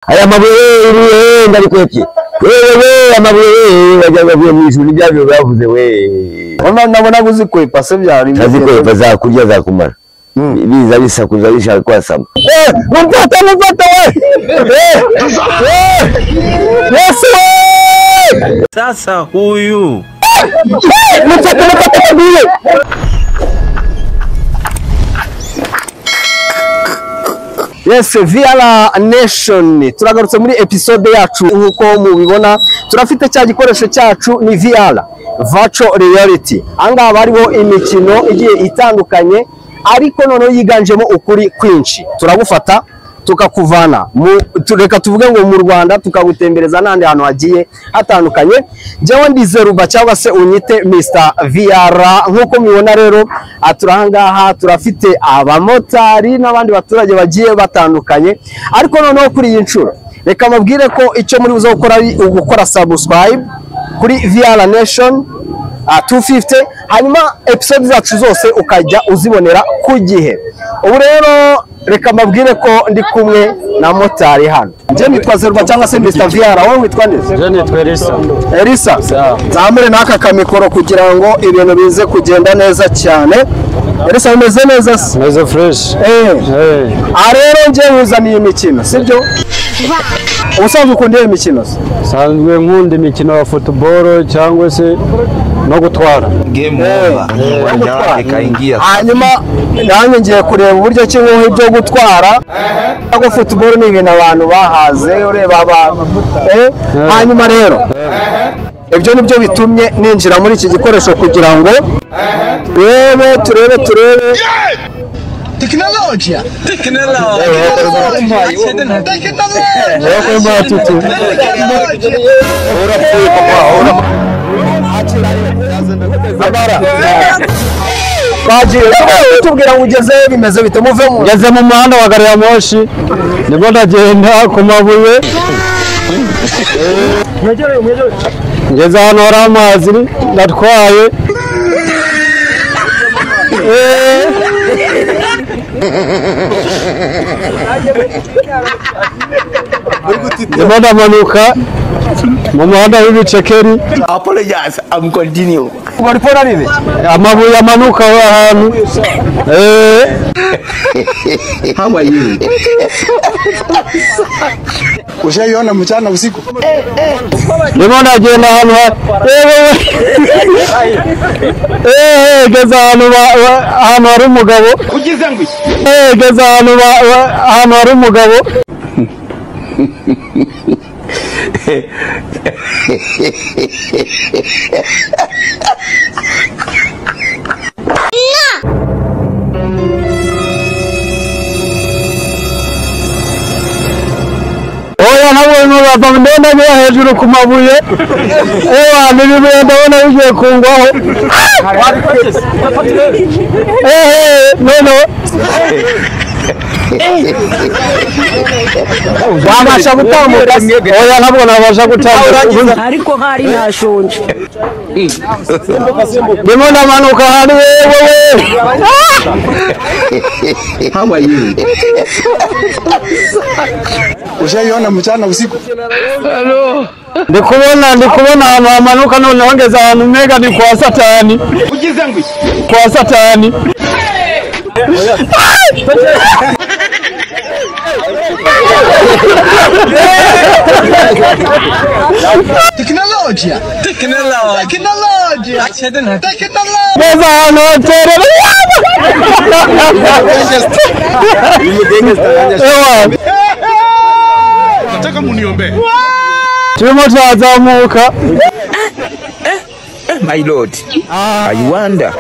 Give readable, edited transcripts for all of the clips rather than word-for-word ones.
aya mabuye ndarikweki wewe amabuye bajyaga byo mwishuri byabyo bavuze we nabona guzikwepa se byari azikwepa za kurya za kumara biza bisakuza bishaka kwasama mupata we yes sasa huyu Yes, Viala Nation turagarutse muri episode yacu nkuko mubibona turafite cya gikoresho cyacu ni Viala Virtual Reality anga bariho imikino igiye itandukanye ariko noneho yiganjemo ukuri kwinshi turagufata tukakuvana reka tuvuge ngo mu Rwanda tukagutembereza nandi hantu hagiye hatandukanye jewe ndizeruba cyangwa se unyite Mr Viara nkuko mubibona rero aturahangaha turafite abamotari n'abandi baturage bagiye batandukanye ariko noneho kuri iyi ncuro reka mabwire ko icyo muri buzo gukora ari ugukora subscribe kuri Viala Nation 250 hanyuma episode zacu zose ukajya uzibonera ku gihe ubu rero reka mabwire ko ndi kumwe na motari hano nje nitwa Zeruba cyangwa se Mr Viara wowe witwa nde? Je nitwa Elisa zamure naka kamikoro kugira ngo ibintu bize kugenda neza cyane Elisa bimeze neza se meze fresh rero nje nkuzaniye imikino sibyo usanzwe ukunda imikino sanzwe nkunda imikino ya football cyangwa se no gutwara game over ikaingia hanyuma nanjye ngiye kureba uburyo ki ibyo gutwara ngo football ni ibintu abantu bahaze ureba abantu hanyuma rero ibyo nibyo bitumye ninjira muri iki gikoresho kugira ngo turebe Tecnologia. tubwira ngo ugeze bimeze bite muve mu ngeze mu muhanda wa gari ya moshi nibwo ndagenda ku mabuye ngeze ahantu hari amazi ndatwaye ndimo ndamanuka mu muhanda w'ibicekeri. Apologize, I'm continue. Baripora nini? Amabuye amanuka ahantu. How are you? Ushaiona mchana usiku? Ndimo ndagenda ahantu geza ahantu hari umugabo. Ugize ngwi? Geza ahantu hari umugabo. Oya nabonye bava ndenda bya hejuru ku mabuye nibibuye ndabona bigiye kungwaho no wabasha gutambuka oya ntabwo nabasha gutambuka ariko hari nashonje ndimo ndamanuka hari wewe How are you? Ushaiona mchana usiku? ndikubona ahantu hamanuka noneho ngeze ahantu mega ni kwa satani. Ugize ngwi? Kwa satani. Tecnologia. Ngeze ahantu hoterera Nataka muniombe. turimo turazamuka. My lord, I wonder.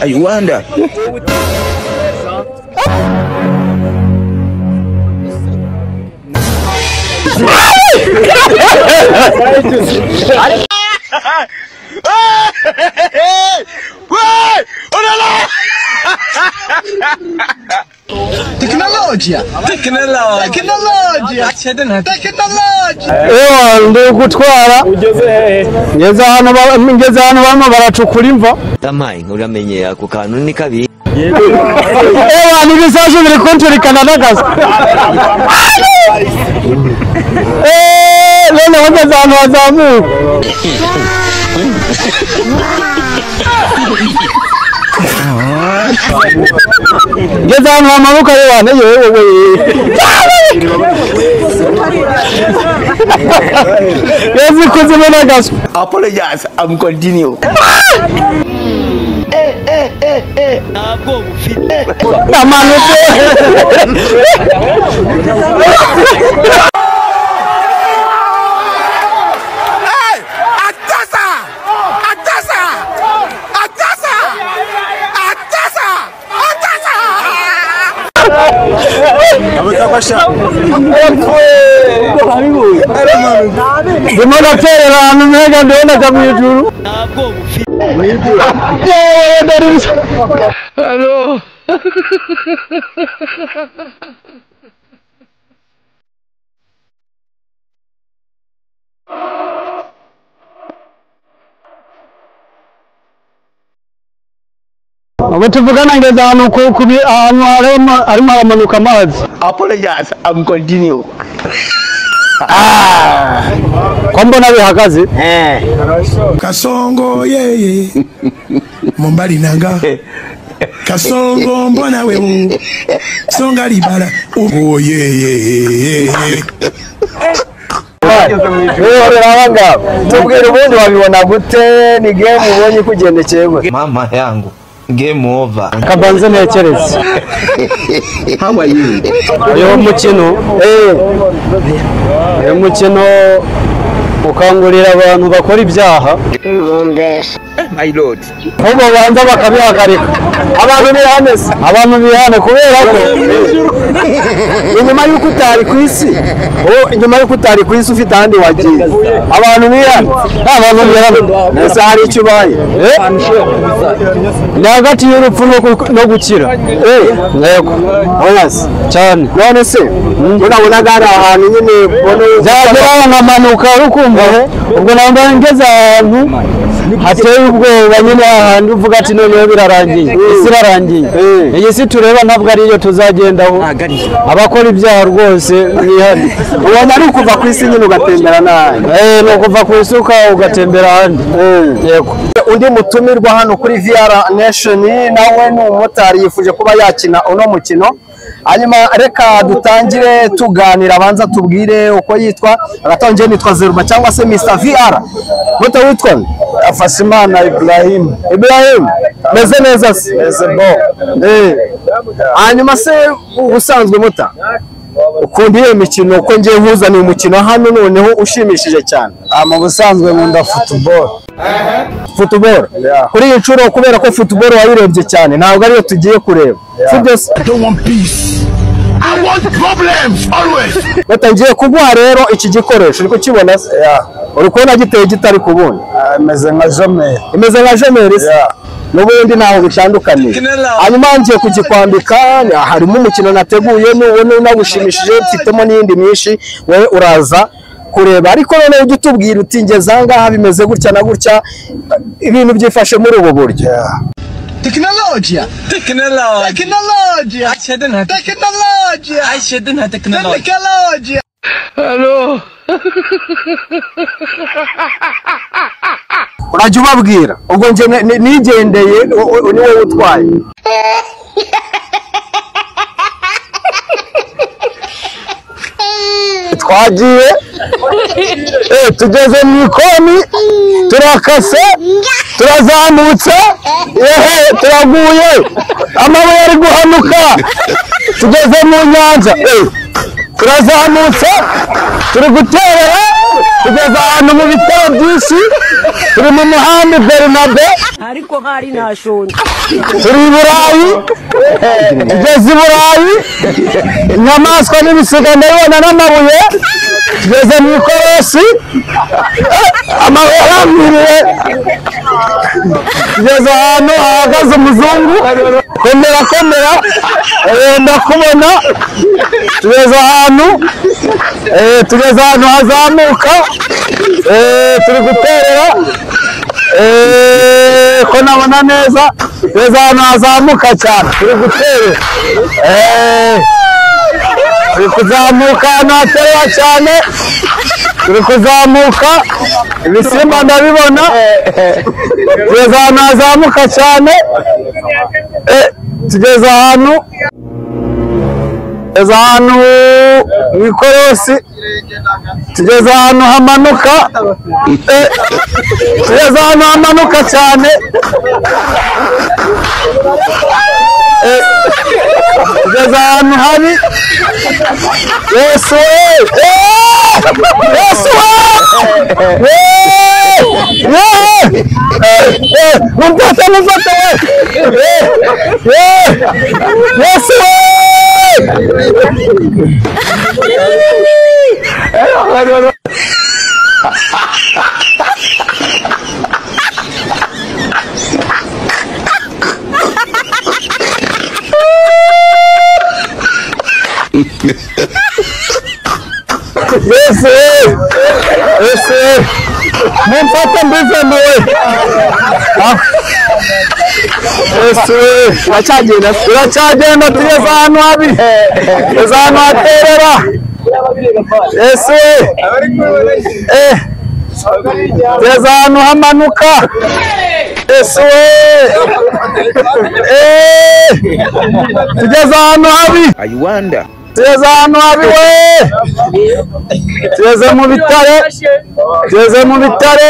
I wonder. Tecnologia. Ndi gutwara ngeze ahantu barimo baracukura imva. Tamayi uramenye ako kantu ni kabi Ewa nibisashe biri kunturikana n'agaso. None wageze ahantu hazamuka. Ngeze ahantu hamanuka yewe yewe. Yezi kuzima n'agaso. Apologize, I'm continue. Dimana terera ahantu mega ndabona kamwijuru. Hello. Tuvugana ngeze ahantu kubi ahantu harimo haramanuka amazi. Apologize, I'm continue. Ko mbona bihagaze? Kasongo yeye Mombali nanga Kasongo mbona wewe Songa libala oh yeye Ranga tubwire ubundi wabibona gute ni game ubonye kugendekeye Mama yangu, game over. Kabanze nekereze. How are you? Uyu mukino umukino ukangurira abantu bakora ibyaha My lord. ahubwo banza bakabihagarika abantu bihane kubera ko inyuma y'uko utari ku isi ufite ahandi wagiye abantu bihane ese hari icyo ubaye ni hagati y'urupfu no gukira yego cyane none se urabona gari ahantu nyine byagera nkamanuka ukumva ubwo namba ngeze ahantu hateye ubwoba nyine ahantu uvuga ati noneho birarangiye isi irarangiye iyi si tureba ntabwo ariyo tuzagendaho abakora ibyaha rwose mwihane ubona ari ukuva ku isi nyine ugatembera n'ahandi ni ukuva ku isuka ugatembera ahandi yego undi mutumirwa hano kuri VR Nation nawe ni umumotari yifuje kuba yakina uno mukino hanyuma reka dutangire tuganira abanza tubwire uko yitwa agatonje nitwa Zeruma cyangwa se Mr VR muto witwa Afasimana Ibrahim meze neza se meze bo hanyuma se ubusanzwe muta ukunda iyo mikino uko ngiye nkuzaniye umukino hano noneho ushimishije cyane mu busanzwe nkunda football kuri iyi nshuro kubera ko football wayirebye cyane ntabwo ariyo tugiye kureba sibyo se I don't want peace. I want problems always. batangiye kuguha rero iki gikoresho uri kukibona se uri kubona giteye gitari kubona imeze nka jomeri n'ubundi ntaho bitandukanye hanyuma ngiye kugikwambika harimo umukino nateguye n'ubona unagushimishije mfitemo n'indi myinshi wowe uraza kureba ariko noneho ujye utubwira uti ngeze ahangaha bimeze gutya na gutya ibintu byifashe muri ubu buryo Technologia. Hello. Urajya ubabwira ubwo nje nigendeye ni wowe utwaye twagiye tugeze mu ikoni turakase turazamutse turaguye amabuye ari guhanuka tugeze mu nyanja turazamutse turi guterera tugeze ahantu mu bitaro byinshi turi mu muhanda Bernabe ariko hari ntashonje turi i Burayi tugeze i Burayi inyamaswa n'ibisiga ndabibona n'amabuye tugeze mu ikorosi amabuye arambiriye tugeze ahantu hahagaze umuzungu komera ndakubona tugeze ahantu hazamuka turi guterera ko nabona neza tugeze ahantu hazamuka cyane turi gutera turi kuzamuka ahantu haterera cyane turi kuzamuka ibisimba ndabibona tugeze ahantu hazamuka cyane tugeze ahantu mu ikorosi tugeze ahantu hamanuka tugeze ahantu hamanuka cyane tugeze ahantu habi Yesu Yesu mumfate Yesu Yesu mumfate mbivemo Yesu turacyagenda tugeze ahantu habi tugeze ahantu haterera Yesu tugeze ahantu hamanuka Yesu tugeze ahantu habi tugeze ahantu habi tugeze mu bitare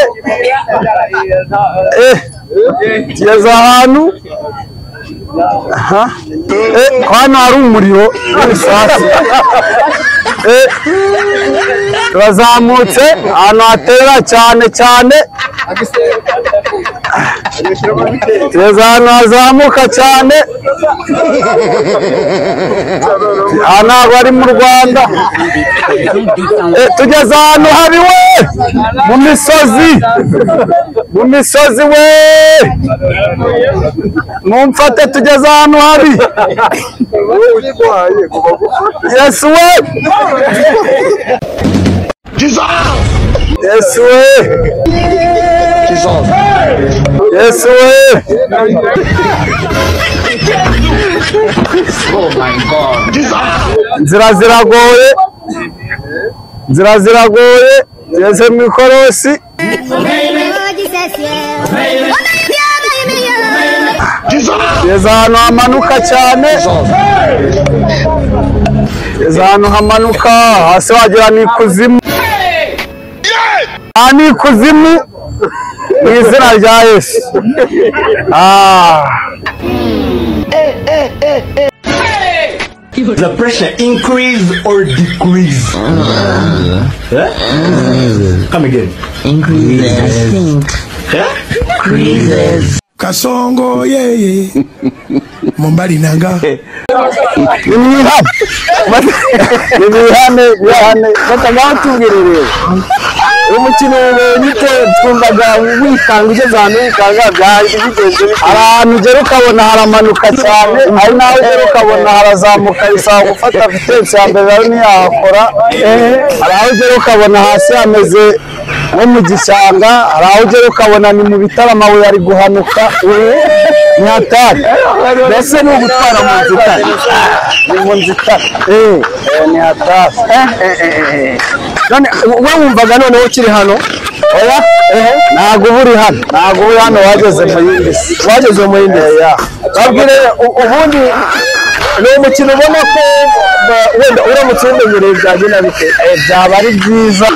tugeze ahantu hano hari umuriro w'isasu turazamutse ahantu haterera cyane tugeze ahantu hazamuka cyane aha ntabwo ari mu Rwanda tugeze ahantu habi mu misozi mumfate tugeze ahantu habi Yesu Yesu Yesu inzira ziragoye tugeze mu ikorosi tugeze ahantu hamanuka cyane tugeze ahantu hamanuka hasi wagira ni ikuzimu ni ikuzimu mu izina rya Yesu The pressure increase or decrease? Come again. Increases. Increases. Kasongo yeye. Mombali nanga. Nibihane batagatugerere. Umukino w'ibite twumvaga wikanga ugeze ahantu wikanga byari bigenze abantu ugera ukabona haramanuka cyane hari naho ugera ukabona harazamuka bisaba gufata vitesse ya mbere rero ntiyakora hari aho ugera ukabona hasi hameze nko mu gishanga hari aho ugera ukabona ni mu bitara amabuye ari guhanuka ni hatari mbese ni ugutwara mu nzitane ni mu nzitane ni hatari none wowe wumvaga noneho ukiri hano oya ntabwo uri hano wageze mu yindi babwire ubundi ni umukino ubona ko wenda uramutse umenyereye byagenda bite byaba ari byiza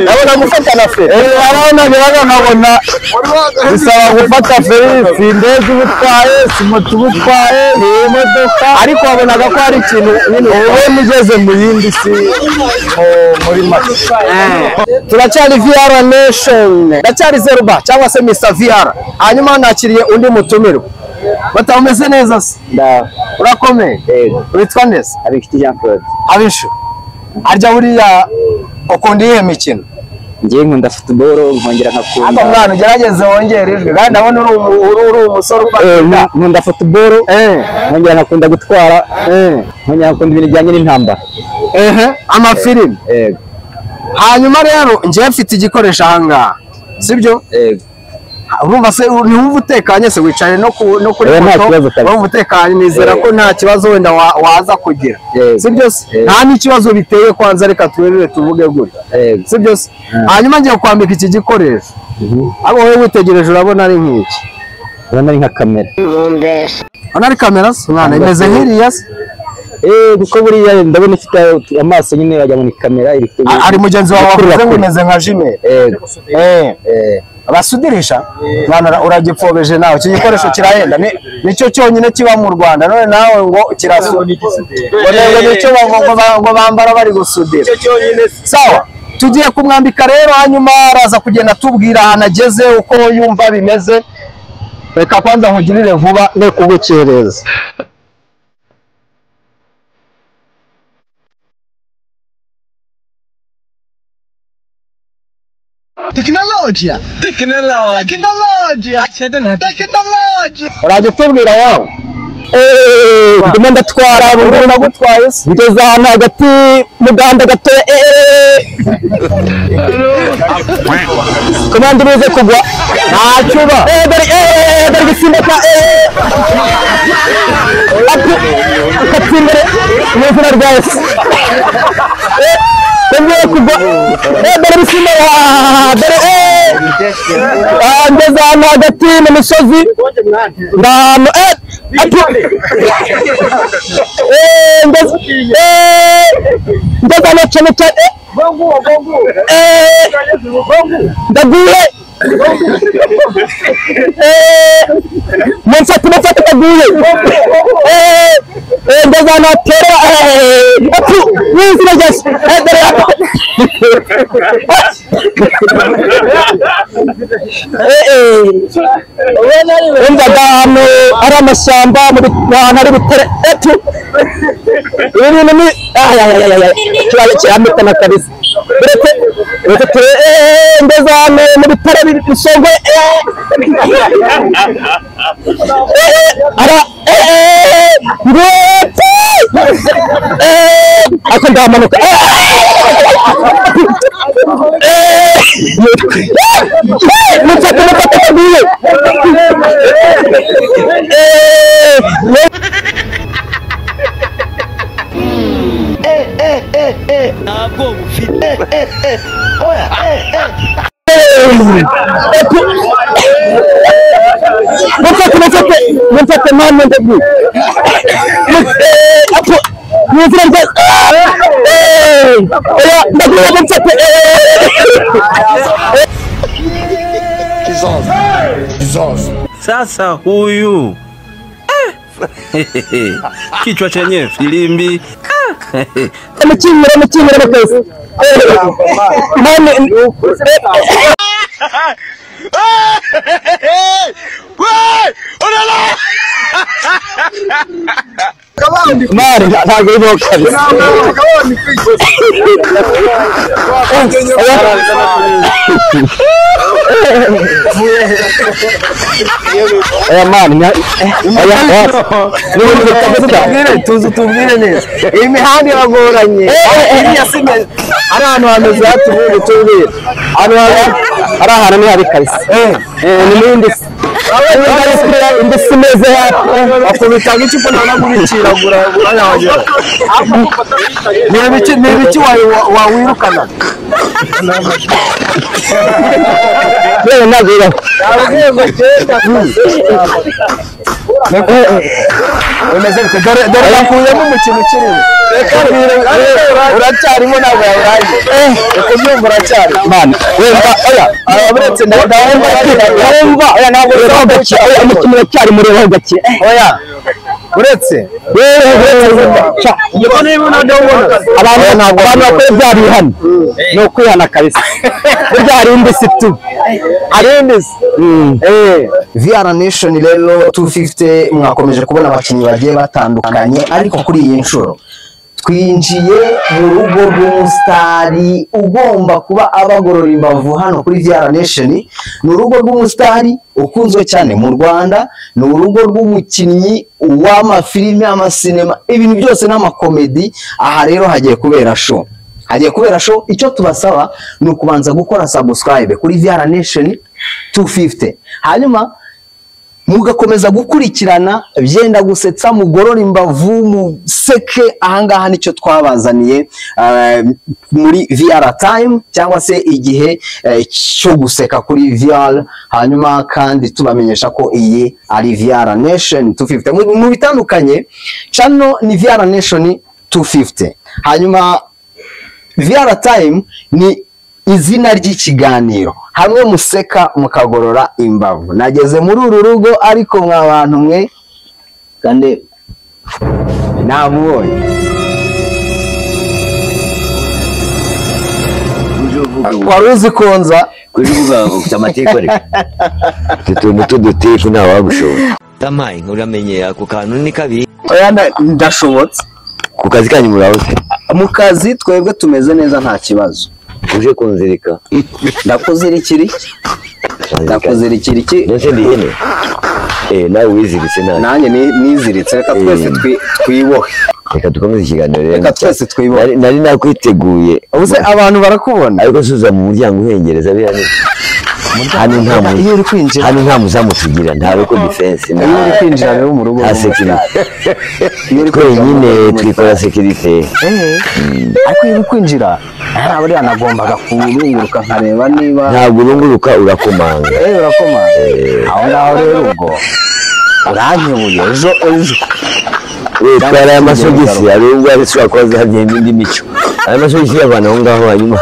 ndabona gufata na feri urabona nkabona bisaba gufata feri si indege uba utwaye si moto uba utwaye ni imodoka ariko wabonaga ko hari ikintu nyine wowe mugeze mu yindi si muri make turacyari VR Nation ndacyari Zeruba cyangwa se Mr VR hanyuma nakiriye undi mutumirwa batameze neza se urakomeye witwa neza Abishiti Jean Claude Abishu arya buriya ukunda iyihe mikino ngiye nkunda football nkongera nkakunda mwana ugerageze wongere ijwi kandi ndabona uri umusore nkunda football nkongera nkakunda gutwara nkongera nkakunda ibintu bijyanye n'intambara amafilimi hanyuma rero ngiye mfite igikoresho ahangaha sibyo urumva se ntiwumva utekanye se wicaye no kuri moto urumva utekanye nizera ko nta kibazo wenda waza kugira sibyo se nta n'ikibazo biteye kwanza reka tuberere tuvuge gutya sibyo se hanyuma ngiye kwambika iki gikoresho abo wowe witegereje urabona ari nk'iki urabona ari nka kamera urabona ari kamera se umwana imeze nk'iriya se kuko buriya ndabona ifite amaso nyine wagira ngo ni kamera iri ari mugenzi wawe wavuze ngo imeze nka jime abasudirisha mwana uragipfobeje nawe iki gikoresho kirahenda nicyo cyonyine kiba mu Rwanda none nawe ngo kirasudira nicyo ngo bambara bari gusudira sawa tugiye kumwambika rero hanyuma araza kugenda tubwira ahantu ageze uko yumva bimeze reka kwanza nkugirire vuba ne kugukereza Tecnologia. urajya tubwira yawe ndimo ndatwara urumva nagutwaye se ngeze ahantu hagati mu gahanda gatoya komanda urize kugwa ntacuba dore gusimbuka ukatsimbere mu izina rya Yesu Tembele kugwa dore bisimbuka dore ngeze ahantu hagati mu misozi ndahano ngeze ahantu cyane cyane ndaguye mumfate ndaguye ngeze ahantu hatera n'izina rya Yesu umvaga ahantu ari amashyamba ahantu ari butere ibi bintu ni kiramitana kabisa uretse ngeze ahantu mu bitare bisongwe ako ndamanuka mufate kaguye ntabwo bufite mufate mwana ndaguye Nizira rya ndaguye mufate Sasa huyu kichwa chenye filimbi mchinyira bakasi mari ntabwo irimo kabisa mani tubwire neza iyi mihanda iragoranye ari ahantu hameze hatuvuye tubwire ari ahantu ni hari kabisa ni n'indi indi si meze akubitaga iki ko ntanagurikiragura uranyabagera ni ibiki wawirukana yewe nagura dore bakuyemo umukino ukirimo uracyarimo ntabwo yawurangiye reka byumva uracyari mani wumva oya uretse ndawumva oya ntabwo gake oya umukino uracyari mureba gake oya uretse abantu bakora bya bihano ni ukwihana kabisa burya hari indi si tu hari indi si VR Nation rero 250 mwakomeje kubona abakinnyi bagiye batandukanye ariko kuri iyi nshuro twinjiye mu rugo rw'umusitari ugomba kuba abagorora imbavu hano kuri VR Nation. Ni urugo rw'umusitari ukunzwe cyane mu Rwanda, ni urugo rw'umukinnyi w'amafilime, amasinema, ibintu byose n'amakomedi. Aha rero hagiye kubera show, icyo tubasaba ni ukubanza gukora subscribe kuri VR Nation 250, hanyuma mugakomeza gukurikirana byenda gusetsa mugorora imbavu museke ahangaha nicyo twabazaniye muri VR time cyangwa se igihe cyo guseka kuri VR hanyuma kandi tubamenyesha ko iyi ari VR Nation 250 mu bitandukanye channel ni VR Nation 250 hanyuma VR time ni izina ry'ikiganiro hamwe museka mukagorora imbavu nageze muri uru rugo ariko mwa bantu mwe kandi namubonye waruzi konza kujuvuga ufite amateka reka tutuntu tuduteka nta wagushobora tamaye uramenye ako kantu ni kabi oya ndashobotse ku kazi kanyu murahoze mu kazi twebwe tumeze neza nta kibazo uje kunzirika ndakuzirikira iki ndetse ndihene nawe wiziritse nanjye niziritse reka twese twibohe reka dukomeze ikiganiro rero reka twese twibohe nari nakwiteguye ubuse abantu barakubona ariko suza mu muryango uhengereza biriya ni hano nta muzamu tugira nta ruko defense iyo uri kwinjira rero mu rugo nta security twenyine twikora security ariko iyo uri kwinjira buriya nagombaga kurunguruka nkareba niba ntabwo urunguruka urakomanga urakomanga aho ngaho rero ubwo urankebuye ejo twara aya masogisi hari ubwo ari ushobora kuba zihagenda indi mico aya masogisi y'abantu aho ngaho hanyuma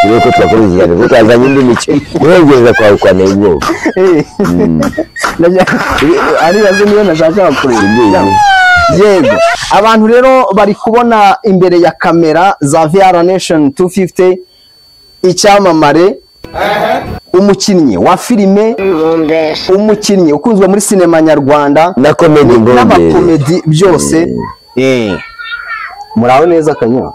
turebe ko twakora ikiganiro kuko azanye indi mico urengereza kwawe ukantera ubwoba ari nazo niyo nashaka kureba yego abantu rero bari kubona imbere ya kamera za VR Nation 250 icyamamare umukinnyi wa filime umukinnyi ukunzwe muri sinema nyarwanda na comedy byose muraho neza kanyo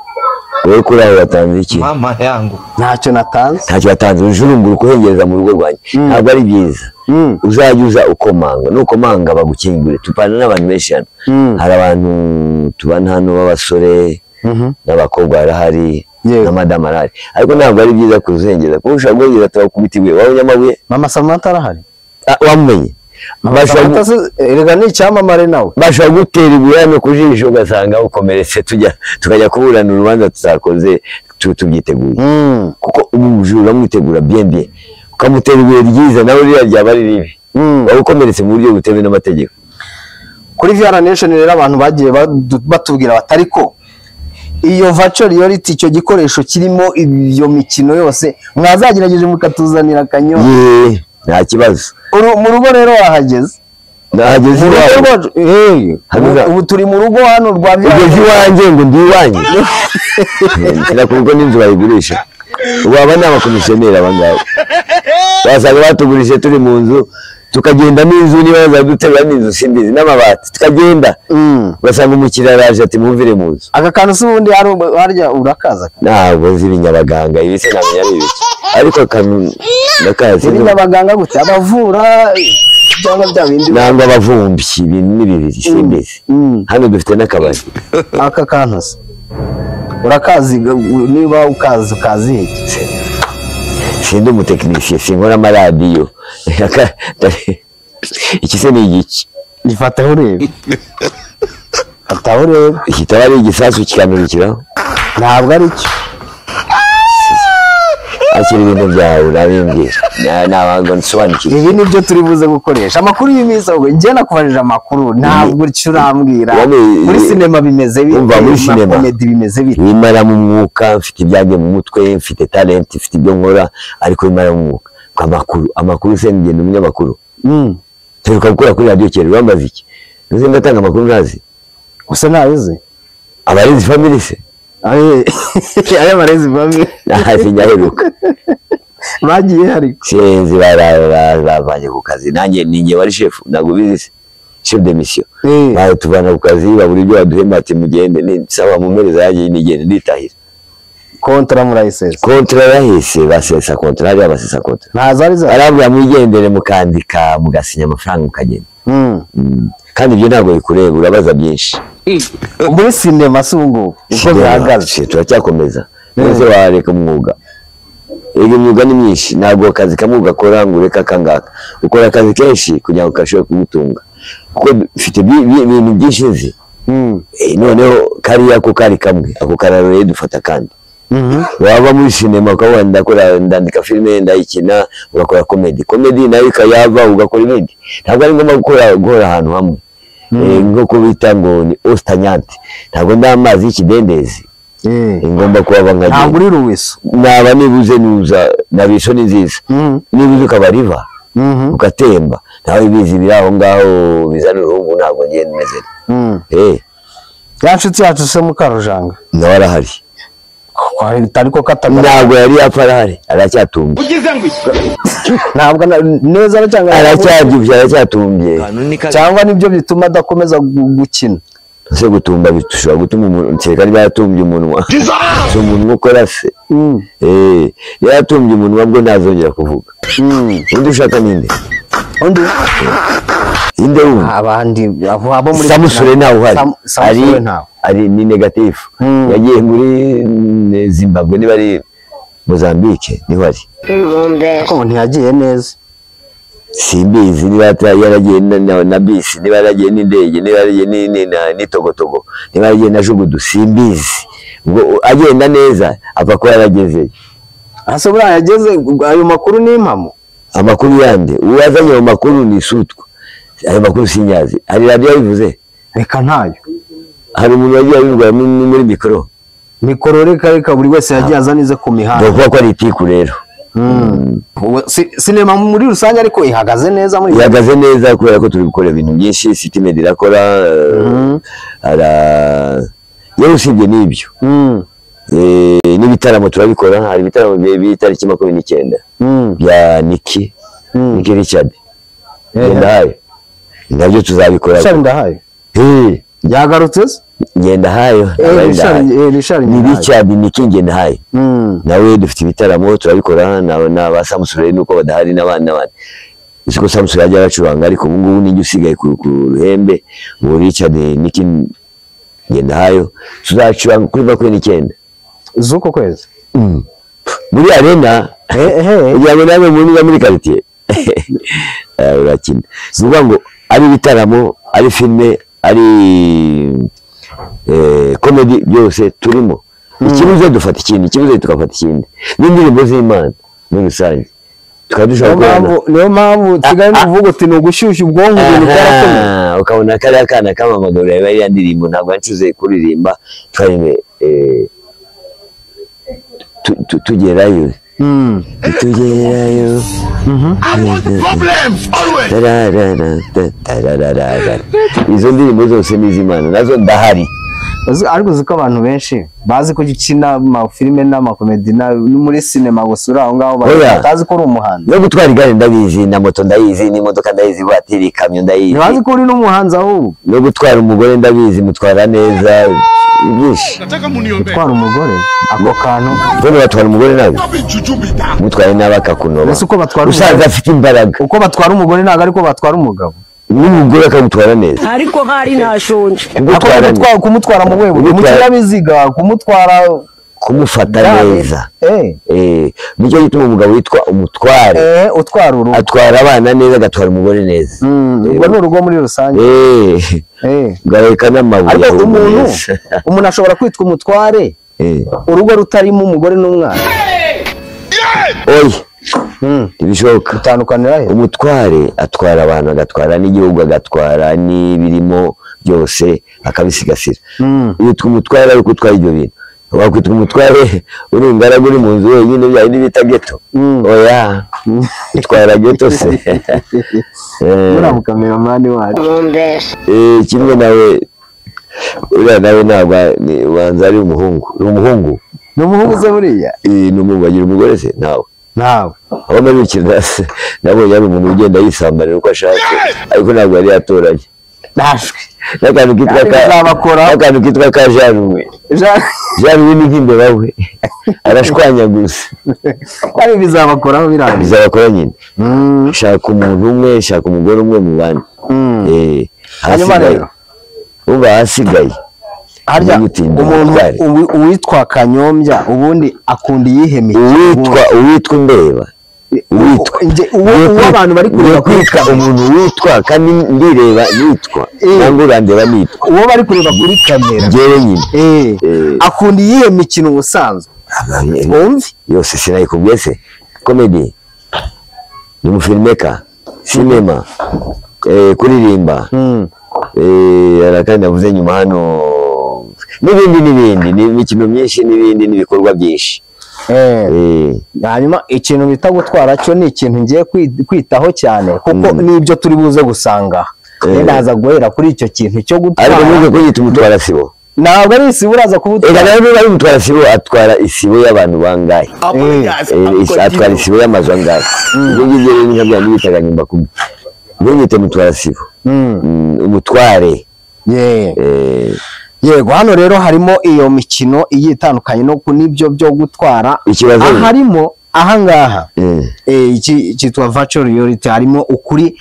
wowe kuri aho watanze iki mama yangu ntacyo watanze ujurungura kuhengereza mu rugo rwanjye ntabwo ari byiza uzajya uza ukomanga nukomanga bagukingure tupana n'abantu benshi hano hari abantu tubana hano b'abasore n'abakobwa barahari na madame arahari ariko ntabwo ari byiza kuzengereza kuko ushobora guhengera tukubita ibuye wabonye amabuye mama Samantha arahari wamumenye erega ni icyamamare nawe bashobora gutera ibuye hano ku jisho ugasanga ukomeretse tukajya kuburana urubanza tutakoze tubyiteguye kuko umujura mwitegura bien ukamutera ibuye ryiza nawe ririya ryaba ari ribi waba ukomeretse mu buryo butemewe n'amategeko kuri VR Nation rero abantu bagiye batubwira batari ko iyo virtual reality icyo gikoresho kirimo iyo mikino yose mwazagerageje mukatuzanira kanyo nta kibazo mu rugo rero wahageze nahageze ubu turi mu rugo hano rwa ugeze iwanjye ngo ndi iwanjye sinakurugo n'inzu bayigurisha ubu aba ni abakomisiyoneri aba ngaba basanga batugurishije turi mu nzu tukagenda n'inzu niba bazaduterura n'inzu simbizi n'amabati tukagenda ugasanga umukiriya araje ati mumvire mu nzu aka kantu se ubundi harya urakaza ntabwo nzi ibinyabaganga ibi se ntamenya ari ibiki ariko akantu ndakazi ibinyabaganga gute abavura cyangwa bya bindi nangwa abavumbi ibintu ni bibiri simbizi hano dufite n'akabari aka kantu se urakazi niba ukazi iki sindi umutekinisiye sinkora amaradiyo iki se ni igiki gifataho urebe kitaba ari igisasu kikanurikiraho ntabwo ari cyo akiri ibintu byawe urabimbwira ntabwo nsobanukirwa ibi nibyo turi buze gukoresha amakuru y'imisa ubwo njye nakubajije amakuru ntabwo icyo urambwira muri sinema bimeze bite muri sinema bimeze bite bimara mu mwuka mfite ibyanjye mu mutwe mfite talent mfite ibyo nkora ariko bimara mu mwuka amakuru se ngenda umunyamakuru turuka gukora kuri radio kera bambaza iki nzi ndatanga amakuru ntazi gusa ntabizi abarezi family se aya marezi family ntazi nyaheruka bagiye hari sinzi baravanye ku kazi nanjye ninjye wari chef ntabwo bizi chef de mission baje tuvana ku kazi baburi ibyo baduhemba ati mugende ni sawa mumereza yagiye nigende nditahira kontra murayisesa kontra yahise basesa kontra ari abasesa kontra ntazariza arabwa mwigendere mukandika mugasinya amafaranga mukagenda kandi ibyo ntabwo bikureba urabaza byinshi muri sinema sungu uko bihagaze turacyakomeza nese wareka umwuga ego imyuga ni myinshi ntabwo akazi kamwe ugakora ngo ureka kangaka ukora akazi kenshi kugira ngo kashobore kugutunga kuko ufite ibintu byinshi nzi noneho kariya ko kari kamwe ako kararore dufata kandi waba muri sinema ukaba ndandika filime ndayikina ugakora comedy nayo ikayava ugakora ibindi ntabwo ari ngombwa guhora ahantu hamwe nk'uko bita ngo ni ostanyante ntabwo nda amazi y'ikidendezi ngomba kuba nkaje ntabwo uri ruwiso naba nibuze nuza nabiso ni nziza nibuze ukaba riva ugatemba nawe bizi biraho ngaho bizana uruhungu ntabwo ngiye meze yanshuti yacu se Mukarujanga nawe arahari ariko katagara ntabwo yari yapfa arahari aracyatumye ntabwo neza cyangwa aracyatumbye cyangwa nibyo bituma adakomeza gukina se gutumba bitushobora gutuma umuntu cyeka niba yatumbye umunwa so umuntu ukora se yatumbye umunwa bwo ntazongera kuvuga undi ushaka ninde undi inde abandi abo muri Samusure ntawe uhari ari ni negative yagiye muri Zimbabwe niba ari Mozambique niho ari ko ntiyagiye neza simbizi niba yaragiye na bisi niba yaragiye n'indege niba yaragiye n'itogotogo niba yaragiye na jugudu simbizi ubwo agenda neza ava ko yarageze ase buriya yageze ayo makuru ni impamo amakuru yande uwazanye ayo makuru ni Sutwa ayo makuru sinyazi hari radio yabivuze reka ntayo hari umuntu wagiye abivuga muri mikoro reka buri wese yagiye azanize ku mihanda ndavuga ko ari itiku rero sinema muri rusange ariko ihagaze neza kubera ko turi gukora ibintu byinshi City Media irakora yewe usibye n'ibyo n'ibitaramo turabikora hari ibitaramo by'itariki 29 bya Nicky Richard Ngendahayo nabyo tuzabikora yagarutse Ngendahayo ni Richard Nicky Ngendahayo nawe dufite ibitaramo turabikora na Samusure nuko badahari n'abandi isiko Samusure ajya bacuranga ariko ubu ngubu ninjye usigaye ku ruhembe mu Richard Nicky Ngendahayo tuzacuranga kuri 29 zuko kwezi muri arena yawe nawe muri quartier urakina nuvuga ngo ari bitaramo ari filme ari comedy byose turimo ikibuze dufata ikindi ikibuze tukafata ikindi n'indirimbo z'Imana muri rusange tukadushaka niyo mpamvu kigali kuvuga uti no gushyushya ubwonko ibintu byarakomeye ukabona kariya kana kamamagara yari yandirimbo ntabwo ncuze kuririmba twari tugerayo izo ndirimbo zose n'iz'Imana nazo ndahari ariko ziko abantu benshi bazi ko gukina amafilime n'amakomedi muri sinema gusa uri aho ngaho batazi ko uri umuhanzi no gutwara igare ndabizi na moto ndayizi n'imodoka ndayizi batiri ikamyo ndayizi ntibazi ko uri n'umuhanzi ahubwo no gutwara umugore ndabizi mutwara neza byinshi gutwara umugore ako kantu bone batwara umugore nabi mutware n'abakakunoba uko batwara usaza afite imbaraga uko batwara umugore ntago ariko batwara umugabo n'umugore akamutwara neza ariko hari ntashonje kumutwara mu rwego rw'umukinyabiziga kumufata neza nicyo gituma umugabo witwa umutware utwara urugo atwara abana neza agatwara umugore neza ubwo ni urugo muri rusange gareka n'amabuye ariko umuntu ashobora kwitwa umutware urugo rutarimo umugore n'umwana oya ibishoboka utandukanira he umutware atwara abantu agatwara n'igihugu agatwara n'ibirimo byose akabisigasira witwa umutware ariko utwara ibyo bintu wakwitwa umutware uri ingaragu uri mu nzu wenyine bya bindi bita geto oya utwara geto se uriya mukameramani wacu kimwe nawe uriya nawe ntabwo ubanza ari umuhungu ni umuhungu se buriya ni umuhungu agira umugore se nawe aho marikira se nabonye ari umuntu ugenda yisambanira uko ashatse ariko ntabwo yari yatoranye n'akantu kitwa ka Jeanne Jeanne ni nk'imbeba we arashwanya gusa kandi bizabakoraho birangiye bizabakora nyine shaka umuntu umwe shaka umugore umwe mu bandi hanyuma rero hasigaye harya umuntu uwitwa Kanyombya ubundi akunda iyihemeye uwitwa Ndeba uwo abantu bari kureba kwitwa umuntu witwa kandi ndireba nitwa cyangwa urandeba nitwa uwo bari kureba kuri kamera jewe nyine akunda iyihe mikino ubusanzwe wumve yose sinayikubwiye se comedy ni umufilmeka cinema kuririmba arakandi navuze nyuma hano n'ibindi ni imikino myinshi n'ibindi n'ibikorwa byinshi hanyuma ikintu bita gutwara cyo ni ikintu ngiye kwitaho cyane kuko nibyo turi buze gusanga ndaza guhera kuri icyo kintu cyo gutwara ariko nubwo kuyita umutwara sibo ntabwo ari isibo uraza kubutwara nawe ari umutwara sibo atwara isibo y'abantu bangahe atwara isibo y'amazu angahe ibyo ngibyo rero ni nka bitaga nyumba kumwe ibyo ngibyo mutwara sibo umutware yego hano rero harimo iyo mikino igiye itandukanye no kunibyo byo gutwara harimo ahangaha iki cyitwa virtual reality harimo ukuri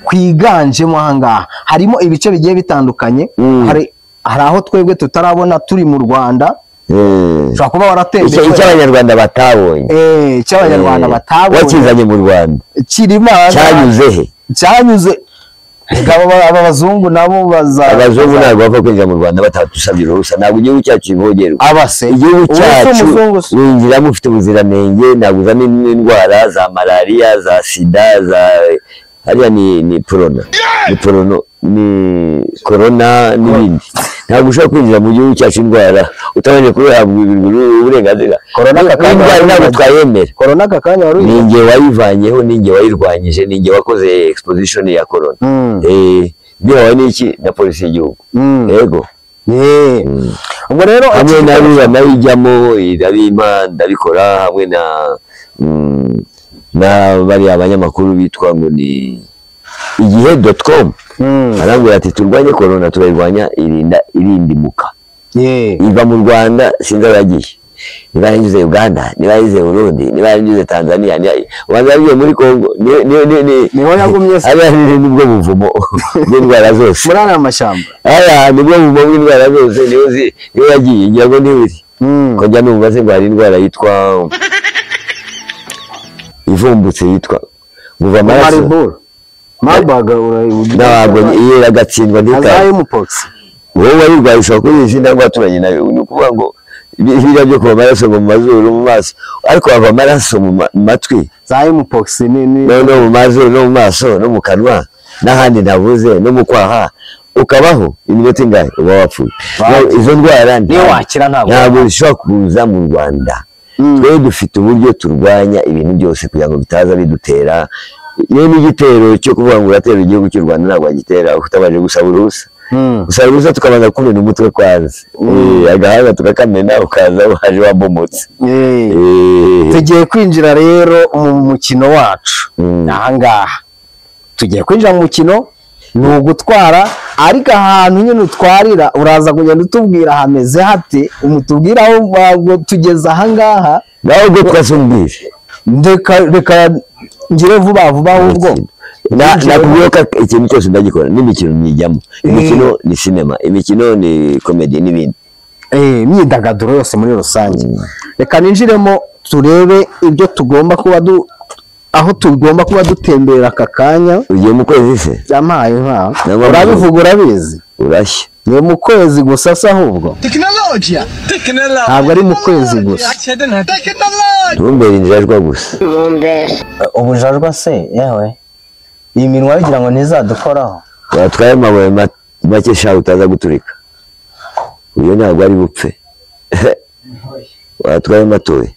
kwiganjemo ahangaha harimo ibice bigiye bitandukanye hari aho twebwe tutarabona turi mu Rwanda ushobora kuba waratembeye icy'abanyarwanda batabonye icy'abanyarwanda batabonye wakizanye mu Rwanda kirimo cyanyuze aba bazungu nabo abazungu ntabwo bava kwinjira mu Rwanda batatusabye uruhusa ntabwo igihugu cyacu kivogerwa igihugu cyacu winjiramo ufite ubuziranenge ntabwo uzana indwara za malariya za sida za hariya ni corona n'ibindi ntabwo ushobora kwinjira mu gihugu cyacu indwara utabanje kubihabwa uburenganzira indwara ntabwo twayemera corona aka kanya wari ninjye wayivanyeho ninjye wayirwanyije ninjye wakoze exposition ya corona bihawe n'iki na polisi y'igihugu yego ubwo rero hamwe nayijyamo irabimpa ndabikora hamwe na bariya abanyamakuru bitwa ngo ni igihe.com arambwira ati turwanye corona turayirwanya irindimuka iva mu Rwanda sinzi aho yagiye niba yanyuze Uganda niba yanyuze Burundi niba yanyuze Tanzania ubanza yagiye muri Congo niho yagumye nibwo buvumo bw'indwara zose muri aya mashyamba nibwo buvumo bw'indwara zose niho yagiye ngira ngo ntibiri ko njya numva se ngo hari indwara yitwa ivumbutse yitwa nguva amaraso mabaga ntabwo iyo agatsindwa wowe wayirwaye ushobora kuyizi ntabwo waturanye nayo ni ukuvuga ngo ibirya byo kuva amaraso mu mazuru mu maso ariko hava amaraso mu matwi za mpox no mu mazuru no mu maso no mu kanwa n'ahandi ntavuze no mu kwaha ukabaho iminota ingahe uba wapfuye izo ndwara ntabwo zishobora kuza mu Rwanda twe dufite uburyo turwanya ibintu byose kugira ngo bitaza bidutera n'igitero cyo kuvuga ngo uratera igihugu cy'u Rwanda ntabwo wagitera utabanje gusaba uruhusa gusaba uruhusa tukabanza kumena umutwe kwanza agahanga tukakamena ukaza waje wabomotse tugiye kwinjira rero mu mukino wacu ahangaha tugiye kwinjira mu mukino ni ugutwara ariko ahantu nyine utwarira uraza kugenda utubwira hameze hate umutubwira aho tugeze ahangaha nawe ubwo twasumbire reka ngire vuba ahubwo nakubwiye ko ikintu cyose ndagikora n'imikino nijyamo imikino ni sinema imikino ni komedi n'ibindi imyidagaduro yose muri rusange reka ninjiremo turebe ibyo tugomba kuba aho tugomba kuba dutembera aka kanya ugiye mu kwezi se byamaye urabivuga urabizi urashya ni mu kwezi gusa se ahubwo ntabwo ari mu kwezi gusa ntumbere injajwa gusa ubujajwa se yewe iyi minwa bigira ngo ntizadukoraho watwaye amabuye make sha utaza guturika uyu ntabwo ari bupfe watwaye matoye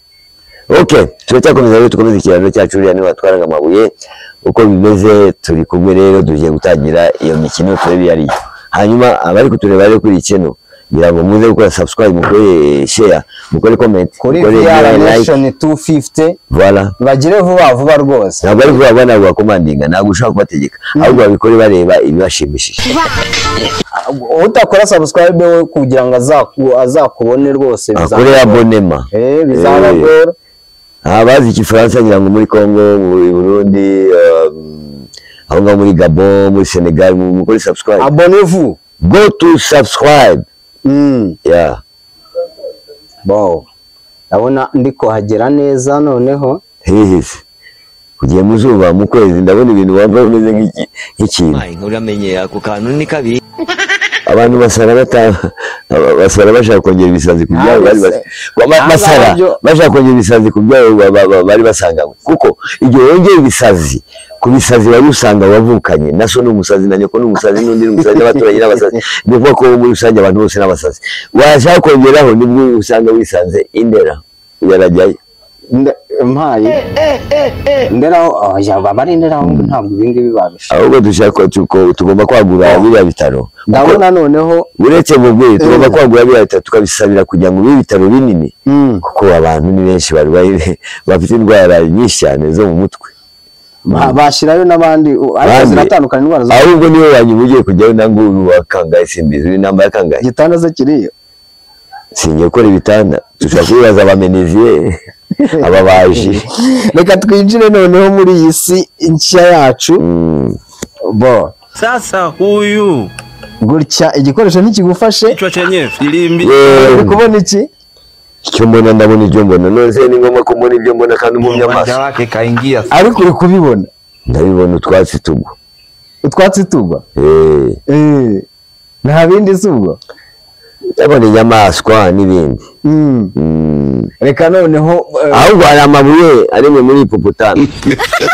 turacyakomeza rero tukomeza ikiganiro cyacu uriya niwe watwaraga amabuye uko bimeze turi kumwe rero tugiye gutangira iyo mikino turebe iyo ariyo hanyuma abari kutureba rero kuri channel ngira ngo muze gukora subscribe mukore share mukore comment kuri VR Nation 250 voilà bagire vuba rwose ntabwo ari vuba ntabwo bakomandinga ntabwo ushaka kubategeka ahubwo babikore bareba ibibashimishije utakora subscribe we kugira ngo azakubone rwose bizakore abonema bizabagora abazi ikifaransa ngira ngo muri Congo muri Burundi aho ngaho muri Gabon muri Senegal mukore subscribe abonnez-vous go to subscribe yeah ndabona ndiko hagera neza noneho hehese kugiye muzuba mu kwezi ndabona ibintu wamva bimeze nk'ikintu uramenye ako kantu ni kabi abantu basara bashaka kongera ibisazi ku byabo bashaka kongera ibisazi ku byabo bari basanganywe kuko igihe wongera ibisazi ku bisazi wari usanga wavukanye naso n'umusazi na nyoko n'umusazi n'undi n'umusazi n'abaturage n'abasazi ni ukuvuga ko muri rusange abantu bose n'abasazi washaka kongeraho nibwo usanga wisanze Indera yarajyayo mpaye nderaho bari nderaho ntabwo ibingibi babisha ahubwo dushaka tugomba kwagura biriya bitaro ndabona noneho uretse mu bwe tugomba kwagura biriya bitaro tukabisabira kugira ngo ibi bitaro binini kuko abantu ni benshi bafite indwara nyinshi cyane zo mu mutwe bashirayo n'abandi ariko ziratandukana indwara zo ahubwo niyo wanyuma ugiye kujyayo nangu wakangaye simbizi n'inamba yakangaye igitanda ze kiriyo singiye gukora ibitanda dushaka kubibaza abameneziye ababaji reka twinjire noneho muri iyi si nshya yacu bo Sasa huyu gutya igikoresho ntikigufashe kichwa chenyewe filimbi uri kubona iki icyo mbona ndabona ibyo mbona none ni ngombwa ko mbona ibyo mbona kandi mu uwanja wake kaingia ariko uri kubibona ndabibona utwatsi tugwa nta bindi si ubwo ndabona inyamaswa n'ibindi reka noneho ahubwo hari amabuye aremwe muri hipopotame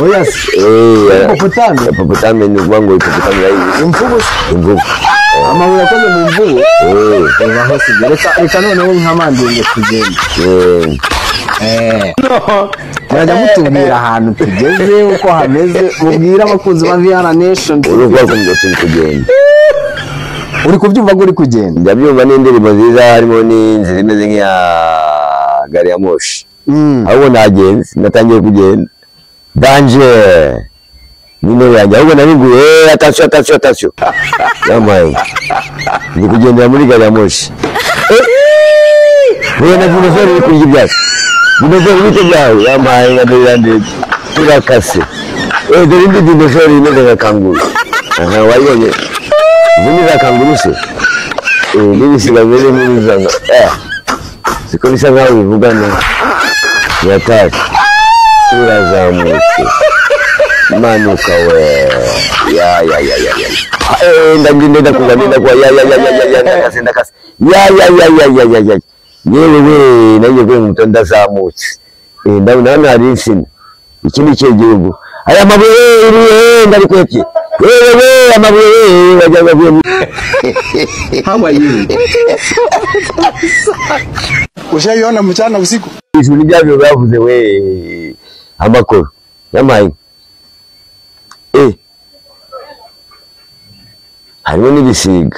oya hipopotame ni ukuvuga ngo hipopotame imvubu amabuye akoze mu mvubu reka noneho nk'amandingo tugende murajya mutubwira ahantu tugeze uko hameze mubwire abakunzi ba VR Nation uri kubyumva ko uri kugenda ndabyumva n'indirimbo nziza harimo n'inzira imeze nk'iya gari ya moshi ahubwo nagenze natangiye kugenda danger nino yanjye ahubwo nabiguye atasiyo yamaye ndi kugendera muri gari ya moshi wowe na dinosore uri kurya ibyatsi dinosore ibiti byawe yamaye nka dore turakase dore indi dinosore imeze nka kanguru wayibonye izi ni za kanguru se n'ibisiga bimeze nk'ibizanga siko bisa nkaho bivugana yataka turazamutse manuka we ndagenda kuva ndakase yewe we nanjye kuri muto ndazamutse ndabona hano hari insina iki ni ikihe gihugu aya mabuye ndari kwepye wewe amabuye wajyaga kuye how are you Ushaiona mchana usiku ijuru ryabyo bavuze we amakuru yamaye harimo n'ibisiga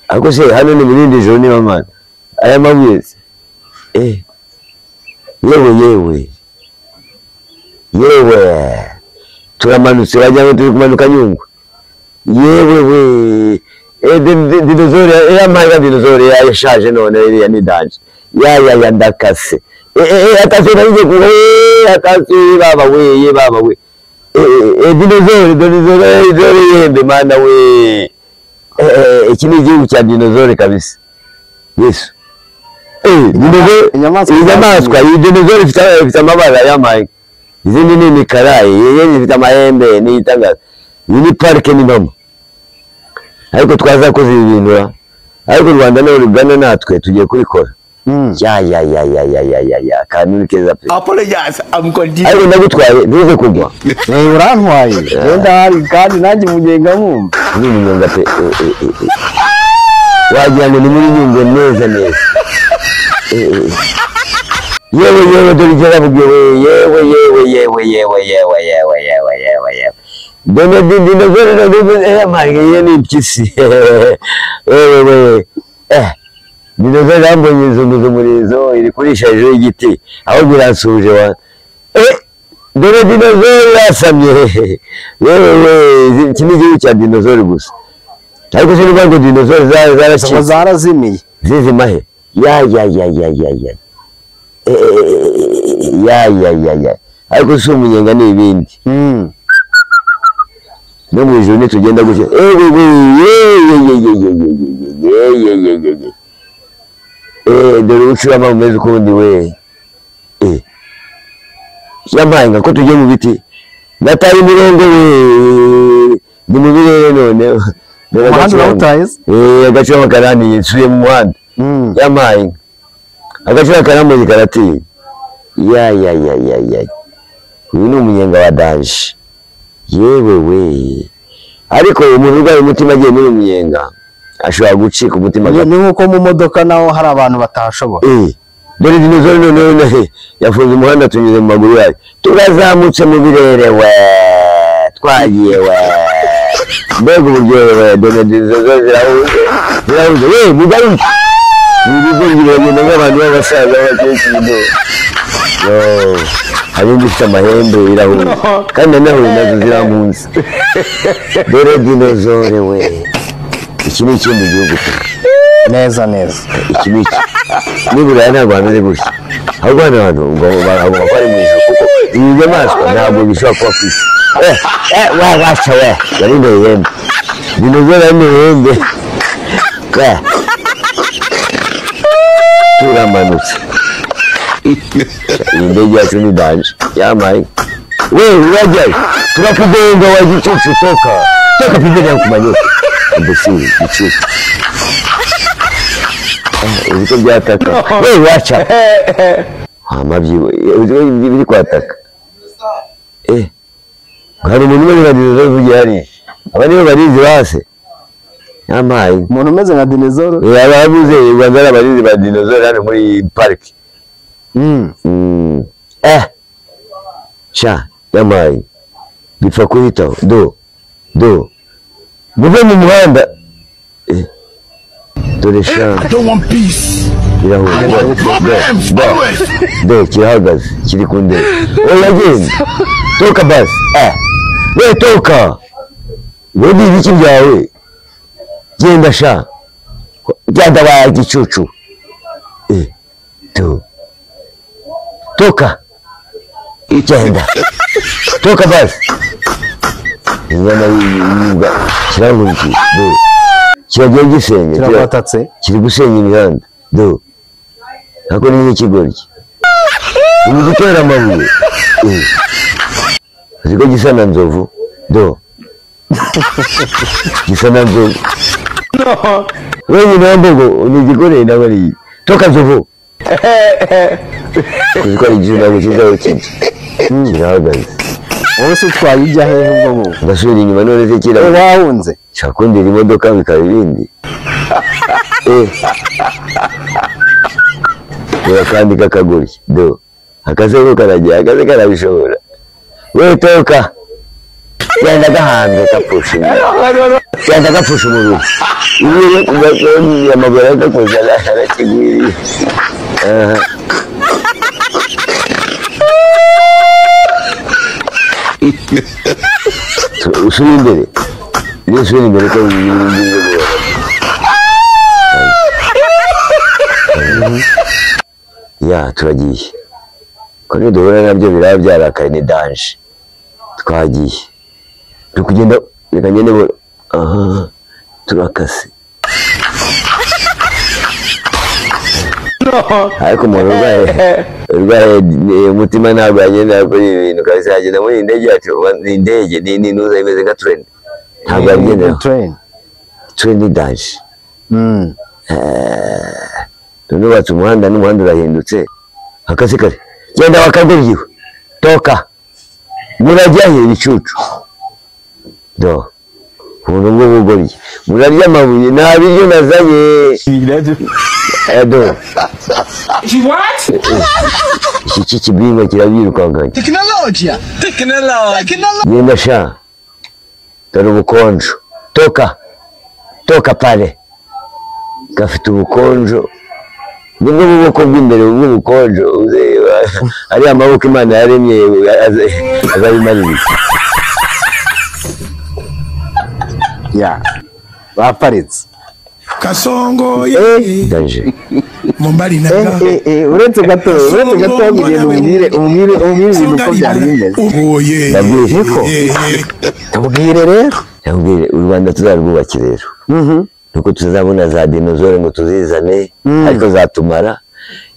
ariko se hano ni burindi joro ni mama aya mabuye yewe turamanutse wajya ngo turi kumanuka Nyungwe yewe we dinozore yamaye dinozore yashaje none iriya ni danje ya ndakase atase nanjye kuwe atase baba we dinozore yembe mana we iki ni igihugu cya dinozore kabisa Yesu inyamaswa iyi dinozore ifite amabara yamaye izindi ni imikara yewe ifite amahembe n'iyitangaza iyi ni parike ni ntomo ariko twazakoze ibi bintu ariko u Rwanda n'Uganda natwe tugiye kubikora kandi ni keza pe apologize I'm continue ariko ndagutwaye ntuze kugwa urantwaye wenda hari kandi nanjye mugenga mwumva ni mugenga pe wagira ngo ni muri Nyungwe neza yewe dore icyo navugiye yewe done dinozore yamaye ni impyisi wewe dinozore yambonye izunguza umurizo iri kurisha hejuru y'igiti aho biransuje wa dore dinozore yasamye yewe iki ni igihugu cya dinozore gusa ariko se niba ngo dinozore zarazimiye zizima he ariko si umunyenga ni ibindi no mu ijuru nitugenda gutya dore ubucurama bumeze ukundi we yampaye nka ko tugiye mu biti nataye imirongo ni mu birere none umuhanda urawutaye agaciro k'akarani nsuye mu muhanda yampaye agaciro k'akarani karatiye ya uyu ni umunyenga wa danje yewe we ariko umuntu urwaye umutima agiye muri umunyenga ashobora gucika umutima ni nkuko mu modoka naho hari abantu batashobora dore dinozoro none yafunze umuhanda tunyuze mu maguru yayo turazamutse mu birere we twagiye we mbega uburyohe we dore dinozoro zirahuze we mugaruke ibigo biragenda nk'abantu b'abasaza b'abakecuru hari indi ifite amahembe irahuze kandi nahuye nazo ziramunsi dore dinozoro we iki ni ikindi gihugu neza iki ni iki nibura ntabwo hameze gutya ahubwo hano hantu bagomba ko ari mu ijoro kuko ibi nyamaswa ntabwo bishobora kuba ku isi waca we yarinde ihembe dinozoro yarinde ihembe turamanutse iyi ndege yacu ni danje yamaye we urajyayo turakugonga wa gicucu toka pembeni ya kumanyuka imbesiri gicucu uziko byataka we wacha amabyibo uziko biri kwataka hari umuntu umeze nka dinozoro uvugiye hari aba nibo barizi base yamaye umuntu umeze nka dinozoro ababuze Rwanda ari abarizi ba dinozoro hano muri pariki sha yamaye bipfa kuhitaho do muve mu muhanda dore sha I don't want peace. I want problems always. do kirahagaze kiri ku ndege oya genda toka basi we toka we ni ibiki byawe genda sha genda wa gicucu toka genda toka basi inyana y'ibwa kiramuriki kiragiye gisenge kirabatatse kiri gusenya imihanda nako ni nk'ikigoryi uri gutera amabuye uziko gisa na nzovu gisa na nzovu wenyine wambogo ni igikoreye nawe ari toka nzovu uziko ari igihe ntabwo kizaho kirahagaze wowe se utwaye ujya hehe ubwo bubu ndasubira inyuma none se kira wahunze shakundira imodoka bikaba ibindi kandi kakagurya akazeko karagiye akaze karabishobora we toka genda gahanze kapfusha genda gapfusha umubiri ibiri amaguru agakoza arakigwiriye usubira imbere niyo usubira imbere ko turagiye ko niduhura nabyo biraba byarakaye ni danje twagiye turi kugenda reka ngende turakase ariko umuntu urwaye umutima ntabwo yagendera kuri ibi bintu kabisa yagenda muri iyi ndege yacu ni indege ni nuza imeze nka tureni ntabwo yagendera tureni danje none watse umuhanda n'umuhanda urahindutse akase kare genda wakaguryiwe toka murajyahe ibicucu ubuntu bwo bugoryi murarya amabuye nta biryo nazanye iki kibinga kirabyirukankanye genda sha dore ubukonjo toka pale gafite ubukonjo nibwo buboko bw'imbere bw'ubukonjo ari amaboko imana yaremye azabimarira baparitse Kasongo daje mumbari naga uretse gato umubwire ibintu uko byari bimeze tubwire rero u Rwanda tuzarwubakira rero nuko tuzabona za dinozoro ngo tuzizane ariko zatumara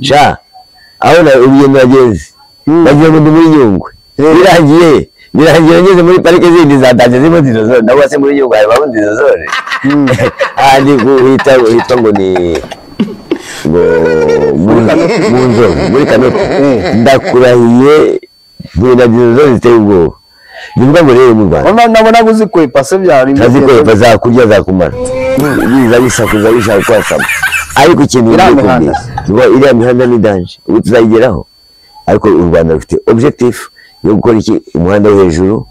sha aho urugendo wageze bagiye ngo ndi muri Nyungwe birangiye ngeze muri parike zindi zataje zimo dinozore nawe wase muri Nyungwe harimo dinozore handi hitwa ngo ni muri Kanopi ndakurahiye bwina dinozore ziteye ubwoba bivuga ngo rero mu Rwanda nabona guzikwepa se byari azikwepa zakurya zakumara biza bisakuza bishaka kwasama ariko ikintu iriya mihanda ni danje ubu tuzayigeraho ariko u Rwanda rufite objectif yo gukora iki umuhanda wo hejuru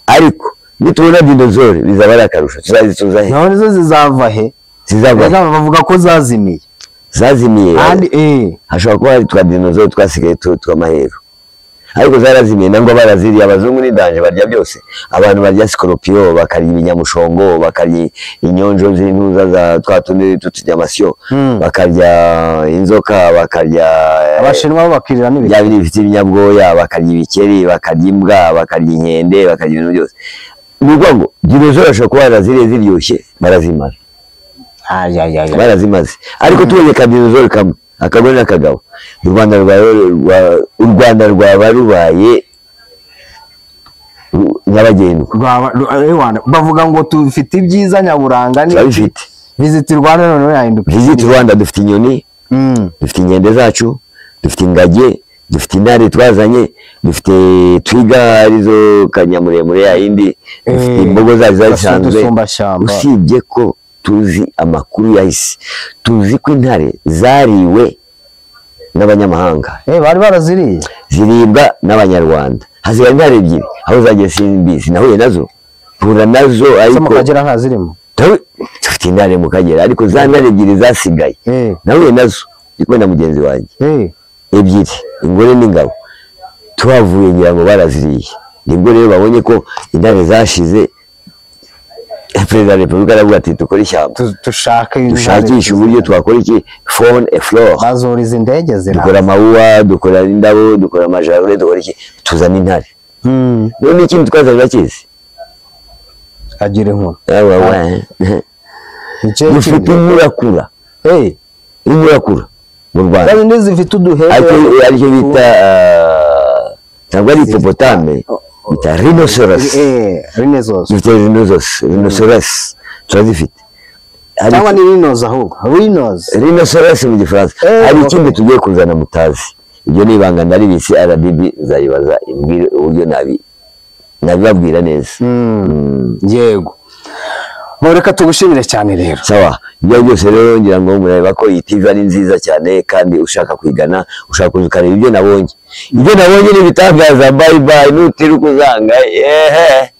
ariko nitubona dinozore bizaba ari akarusho tuzazituza he naho nizo zizava he bavuga ko zazimiye kandi hashobora kuba hari twa dinozore twasigaye tw'amahero ariko zarazimiye nangwa baraziriye abazungu ni danje barya byose abantu barya scorpion bakarya ibinyamushongo bakarya inyonjo z'intuza za twatundi tutunyamasyo bakarya inzoka bakarya abashinwa bakirira n'ibiti bya bifite ibinyabwoya bakarya ibikeri bakarya imbwa bakarya inkende bakarya ibintu byose nubwo ngo dinozore ashobora kuba baraziriye ziryoshye barazimara barazimaze ariko tubonye ka dinozore kamwe akagore n'akagabo u Rwanda rwaba rubaye nyabagendwa bavuga ngo tufite ibyiza nyaburanga ni Visit Rwanda noneho yahinduka Visit Rwanda dufite inyoni dufite inkende zacu dufite ingage dufite intare twazanye dufite twiga arizo kanyamuremure yindi dufite imbogo zacu zisanzwe usibye ko tuzi amakuru yahise tuzi ko intare zariwe n'abanyamahanga bari baraziriye ziribwa n'abanyarwanda haziba intare ebyiri aho zagiye simbizi nahuye nazo pura nazo ariko mu Kagera ntazirimo dufite intare mu Kagera ariko za ntare ebyiri zasigaye nahuye nazo ndiko na mugenzi wanjye ebyiri ingore n'ingabo tuhavuye ngira ngo baraziriye nibwo rero babonye ko intare zashize Perezida wa Repubulika aravuga ati dukora ishyamba dushakisha uburyo twakora iki faune et flore bazuriza indege dukora amawuwa dukora indabo dukora amajarure dukora iki tuzana intare none ikintu twazanye bakizi agira inkuru dufite umurakura umurakura mu Rwanda kandi zifite uduhebe aricyo bita cyangwa ari hippopotame bita rhinoceros rhinoceros turazifite cyangwa ni rhinos ahubwo rhinoceros mu Gifaransa hari ikindi tugiye kuzana mutazi ibyo ni ibanga ndaribisi RDB zayibaza imbwire uburyo nabibabwira neza yego reka tugushimire cyane rero sawa ibyo byose rero ngira ngo mureba ko iyi TV ari nziza cyane kandi ushaka kwigana ushaka kuzukarira ibyo nabonye ni bitangaza bye nutiruka uzanga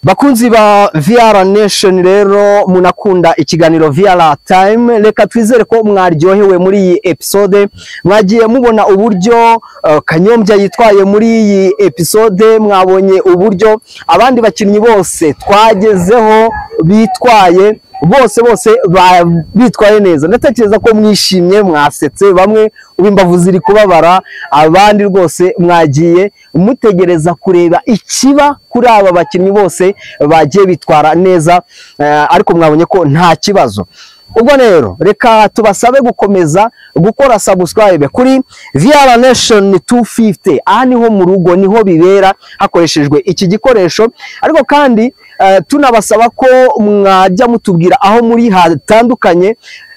bakunzi ba VR Nation rero munakunda ikiganiro VR Time reka twizere ko mwaryohewe muri iyi episode mwagiye mubona uburyo Kanyombya yitwaye muri iyi episode mwabonye uburyo abandi bakinnyi bose twagezeho bitwaye bose bitwaye neza ndatekereza ko mwishimye mwasetse bamwe ubimbavu ziri kubabara abandi rwose mwagiye mutegereza kureba ikiba kuri aba bakinnyi bose bagiye bitwara neza ariko mwabonye ko nta kibazo ubwo rero reka tubasabe gukomeza gukora subscribe kuri VR Nation 250 aha niho mu rugo niho bibera hakoreshejwe iki gikoresho ariko kandi tunabasaba ko mwajya mutubwira aho muri hatandukanye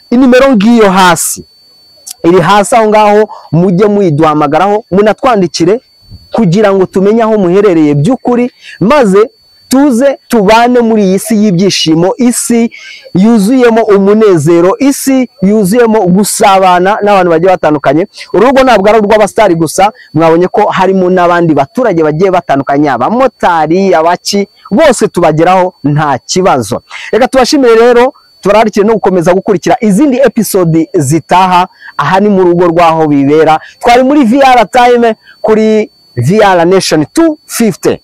inimero ngiyo hasi iri hasi aho ngaho mujye muyiduhamagaraho munatwandikire kugira ngo tumenye aho muherereye by'ukuri maze tuze tubane muri iyi si y'ibyishimo isi yuzuyemo umunezero isi yuzuyemo gusabana n'abantu bagiye batandukanye urugo ntabwo ari urw'abastari gusa mwabonye ko harimo n'abandi baturage bagiye batandukanye abamotari abaki bose tubageraho nta kibazo reka tubashimire rero tubararikire no gukomeza gukurikira izindi episode zitaha aha ni mu rugo rwaho bibera twari muri VR Time kuri VR Nation 250